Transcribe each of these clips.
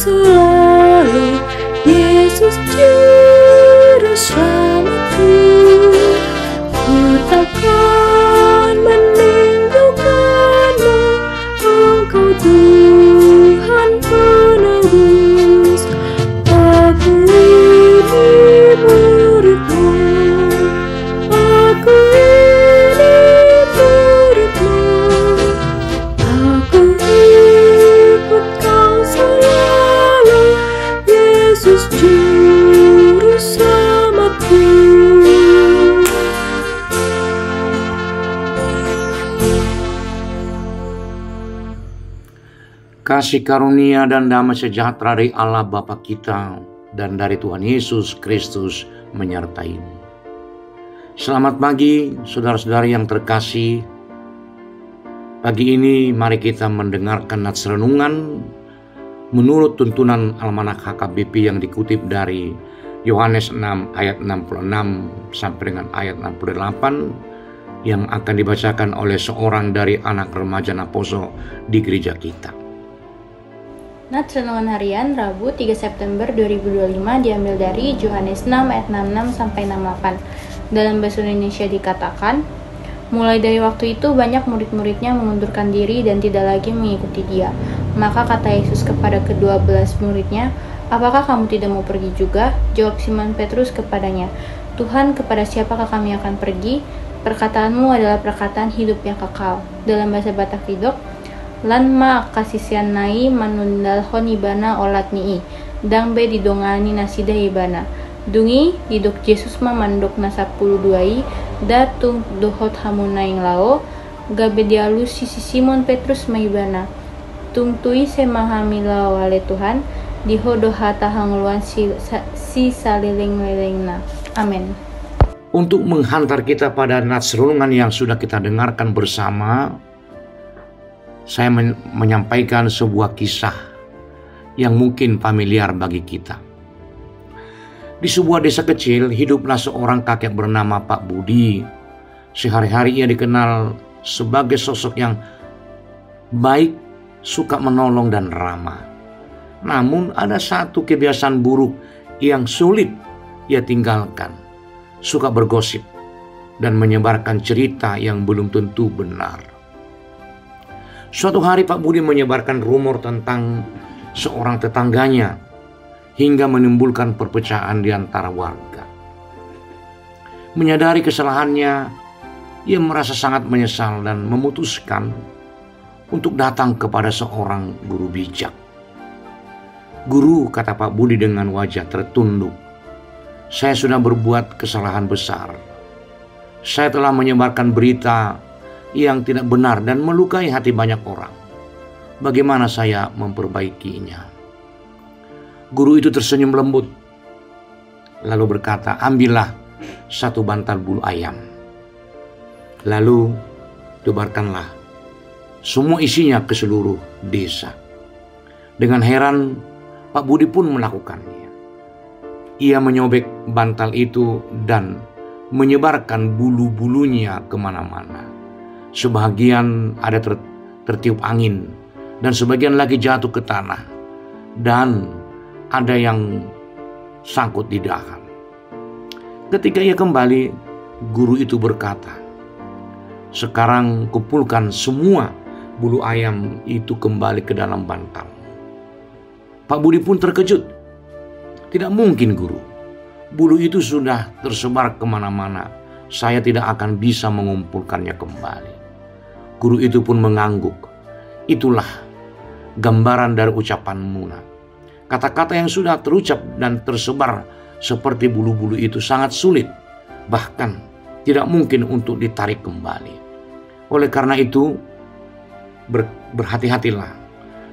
selalu, Yesus Juru Selamatku. Ku takkan meninggalkanmu, Engkau Tuhan penebus. Aku ini murid-Mu, aku ini murid-Mu, aku ikut Kau selalu, Yesus Juru Selamatku. Kasih karunia dan damai sejahtera dari Allah Bapa kita dan dari Tuhan Yesus Kristus menyertai-mu. Selamat pagi saudara-saudari yang terkasih. Pagi ini mari kita mendengarkan nats renungan menurut tuntunan Almanak HKBP yang dikutip dari Yohanes 6 ayat 66 sampai dengan ayat 68 yang akan dibacakan oleh seorang dari anak remaja Naposo di gereja kita. Nats Renungan Harian Rabu 3 September 2025 diambil dari Yohanes 6 ayat 66 sampai 68. Dalam bahasa Indonesia dikatakan, mulai dari waktu itu banyak murid-muridnya mengundurkan diri dan tidak lagi mengikuti dia. Maka kata Yesus kepada ke-12 muridnya, "Apakah kamu tidak mau pergi juga?" Jawab Simon Petrus kepadanya, "Tuhan, kepada siapakah kami akan pergi? Perkataanmu adalah perkataan hidup yang kekal." Dalam bahasa Batak Tidok, lan ma kasisian nai manundal honibana olat nii dang be didongani nasida ibana dungi didok Yesus ma mandok na 12 datung dohot hamunaing lao gabe dialus si Simon Petrus maibana tung tui semahami lao ale Tuhan dihodo hata hangluan si saliling-lelingna. Amin. Untuk menghantar kita pada nats renungan yang sudah kita dengarkan bersama, saya menyampaikan sebuah kisah yang mungkin familiar bagi kita. Di sebuah desa kecil, hiduplah seorang kakek bernama Pak Budi. Sehari-hari ia dikenal sebagai sosok yang baik, suka menolong dan ramah. Namun ada satu kebiasaan buruk yang sulit ia tinggalkan. Suka bergosip dan menyebarkan cerita yang belum tentu benar. Suatu hari Pak Budi menyebarkan rumor tentang seorang tetangganya hingga menimbulkan perpecahan di antara warga. Menyadari kesalahannya, ia merasa sangat menyesal dan memutuskan untuk datang kepada seorang guru bijak. "Guru," kata Pak Budi dengan wajah tertunduk, "saya sudah berbuat kesalahan besar. Saya telah menyebarkan berita yang tidak benar dan melukai hati banyak orang. Bagaimana saya memperbaikinya?" Guru itu tersenyum lembut, lalu berkata, "Ambillah satu bantal bulu ayam. Lalu tebarkanlah semua isinya ke seluruh desa." Dengan heran, Pak Budi pun melakukannya. Ia menyobek bantal itu dan menyebarkan bulu-bulunya kemana-mana. Sebagian ada tertiup angin dan sebagian lagi jatuh ke tanah dan ada yang sangkut di dahan. Ketika ia kembali, guru itu berkata, "Sekarang kumpulkan semua bulu ayam itu kembali ke dalam bantal." Pak Budi pun terkejut. "Tidak mungkin, Guru. Bulu itu sudah tersebar kemana-mana. Saya tidak akan bisa mengumpulkannya kembali." Guru itu pun mengangguk. "Itulah gambaran dari ucapanmu, nak. Kata-kata yang sudah terucap dan tersebar seperti bulu-bulu itu sangat sulit, bahkan tidak mungkin untuk ditarik kembali. Oleh karena itu, berhati-hatilah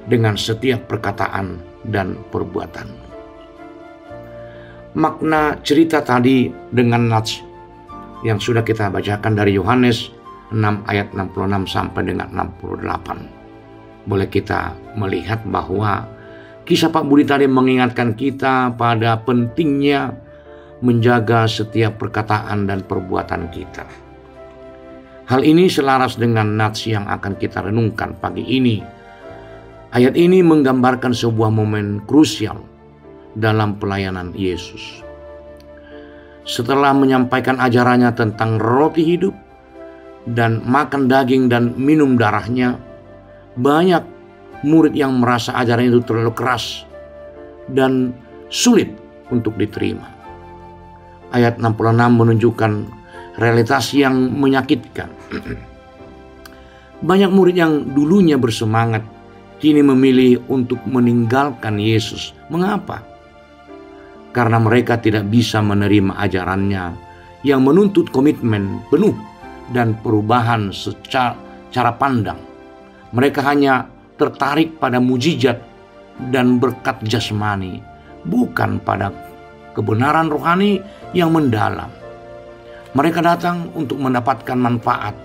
dengan setiap perkataan dan perbuatan." Makna cerita tadi dengan nats yang sudah kita bacakan dari Yohanes 6 ayat 66 sampai dengan 68. Boleh kita melihat bahwa kisah Pak Budi tadi mengingatkan kita pada pentingnya menjaga setiap perkataan dan perbuatan kita. Hal ini selaras dengan nats yang akan kita renungkan pagi ini Ayat ini menggambarkan sebuah momen krusial dalam pelayanan Yesus. Setelah menyampaikan ajarannya tentang roti hidup dan makan daging dan minum darahnya, banyak murid yang merasa ajaran itu terlalu keras dan sulit untuk diterima. Ayat 66 menunjukkan realitas yang menyakitkan. Banyak murid yang dulunya bersemangat kini memilih untuk meninggalkan Yesus. Mengapa? Karena mereka tidak bisa menerima ajarannya yang menuntut komitmen penuh dan perubahan secara pandang. Mereka hanya tertarik pada mujizat dan berkat jasmani, bukan pada kebenaran rohani yang mendalam. Mereka datang untuk mendapatkan manfaat,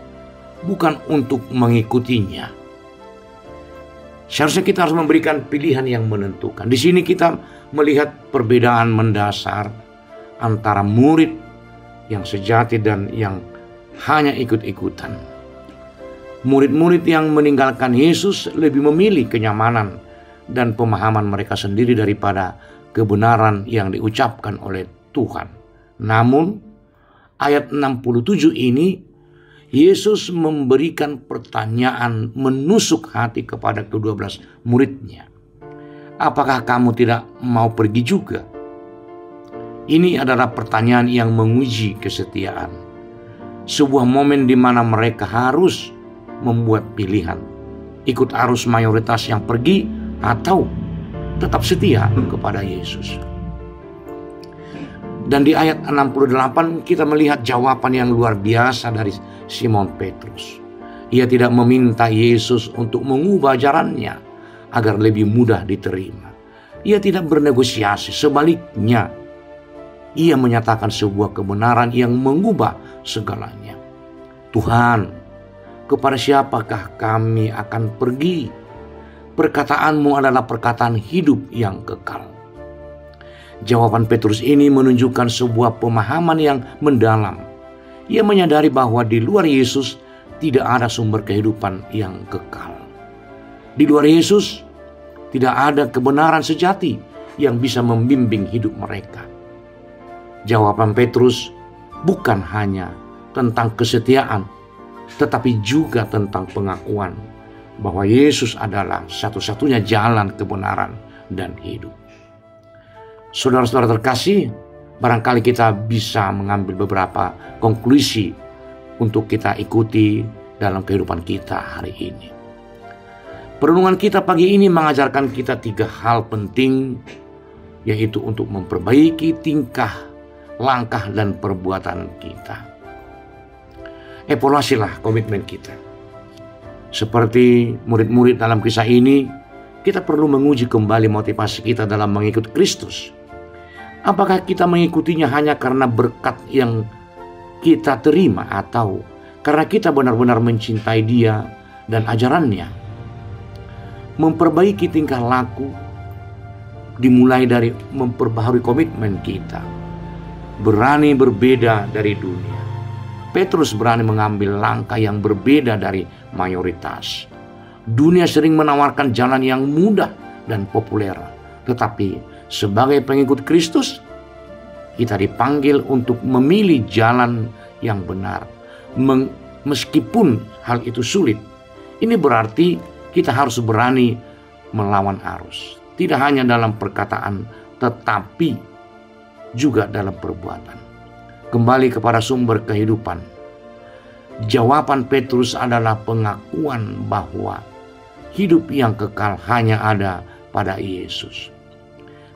bukan untuk mengikutinya. Seharusnya kita harus memberikan pilihan yang menentukan. Di sini kita melihat perbedaan mendasar antara murid yang sejati dan yang hanya ikut-ikutan. Murid-murid yang meninggalkan Yesus lebih memilih kenyamanan dan pemahaman mereka sendiri daripada kebenaran yang diucapkan oleh Tuhan. Namun, ayat 67 ini Yesus memberikan pertanyaan menusuk hati kepada ke-12 muridnya. Apakah kamu tidak mau pergi juga? Ini adalah pertanyaan yang menguji kesetiaan. Sebuah momen di mana mereka harus membuat pilihan. Ikut arus mayoritas yang pergi atau tetap setia kepada Yesus. Dan di ayat 68 kita melihat jawaban yang luar biasa dari Simon Petrus. Ia tidak meminta Yesus untuk mengubah ajarannya agar lebih mudah diterima. Ia tidak bernegosiasi, sebaliknya ia menyatakan sebuah kebenaran yang mengubah segalanya. Tuhan, kepada siapakah kami akan pergi? Perkataanmu adalah perkataan hidup yang kekal. Jawaban Petrus ini menunjukkan sebuah pemahaman yang mendalam. Ia menyadari bahwa di luar Yesus tidak ada sumber kehidupan yang kekal. Di luar Yesus tidak ada kebenaran sejati yang bisa membimbing hidup mereka. Jawaban Petrus bukan hanya tentang kesetiaan, tetapi juga tentang pengakuan bahwa Yesus adalah satu-satunya jalan kebenaran dan hidup. Saudara-saudara terkasih, barangkali kita bisa mengambil beberapa konklusi untuk kita ikuti dalam kehidupan kita hari ini. Perenungan kita pagi ini mengajarkan kita 3 hal penting, yaitu untuk memperbaiki tingkah, langkah, dan perbuatan kita. Evaluasilah komitmen kita. Seperti murid-murid dalam kisah ini, kita perlu menguji kembali motivasi kita dalam mengikut Kristus. Apakah kita mengikutinya hanya karena berkat yang kita terima atau karena kita benar-benar mencintai Dia dan ajarannya? Memperbaiki tingkah laku dimulai dari memperbaharui komitmen kita. Berani berbeda dari dunia. Petrus berani mengambil langkah yang berbeda dari mayoritas. Dunia sering menawarkan jalan yang mudah dan populer, tetapi sebagai pengikut Kristus, kita dipanggil untuk memilih jalan yang benar. Meskipun hal itu sulit, ini berarti kita harus berani melawan arus. Tidak hanya dalam perkataan, tetapi juga dalam perbuatan. Kembali kepada sumber kehidupan. Jawaban Petrus adalah pengakuan bahwa hidup yang kekal hanya ada pada Yesus.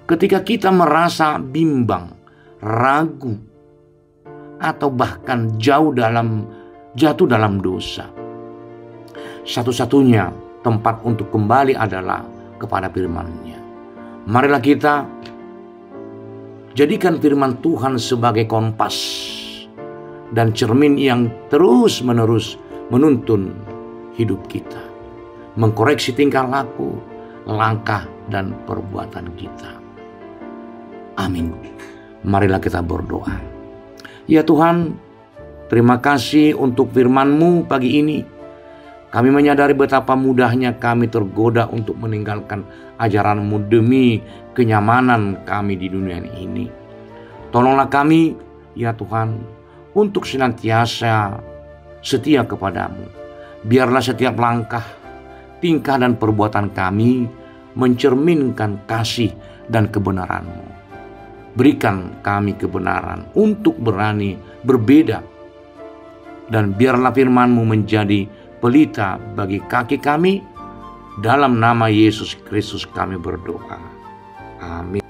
Ketika kita merasa bimbang, ragu, atau bahkan jatuh dalam dosa, satu-satunya tempat untuk kembali adalah kepada firman-Nya. Marilah kita jadikan firman Tuhan sebagai kompas dan cermin yang terus-menerus menuntun hidup kita, mengkoreksi tingkah laku, langkah, dan perbuatan kita. Amin. Marilah kita berdoa. Ya Tuhan, terima kasih untuk firman-Mu pagi ini. Kami menyadari betapa mudahnya kami tergoda untuk meninggalkan ajaran-Mu demi kenyamanan kami di dunia ini. Tolonglah kami, ya Tuhan, untuk senantiasa setia kepadamu. Biarlah setiap langkah, tingkah dan perbuatan kami mencerminkan kasih dan kebenaran-Mu. Berikan kami kebenaran untuk berani berbeda, dan biarlah firman-Mu menjadi pelita bagi kaki kami. Dalam nama Yesus Kristus kami berdoa. Amin.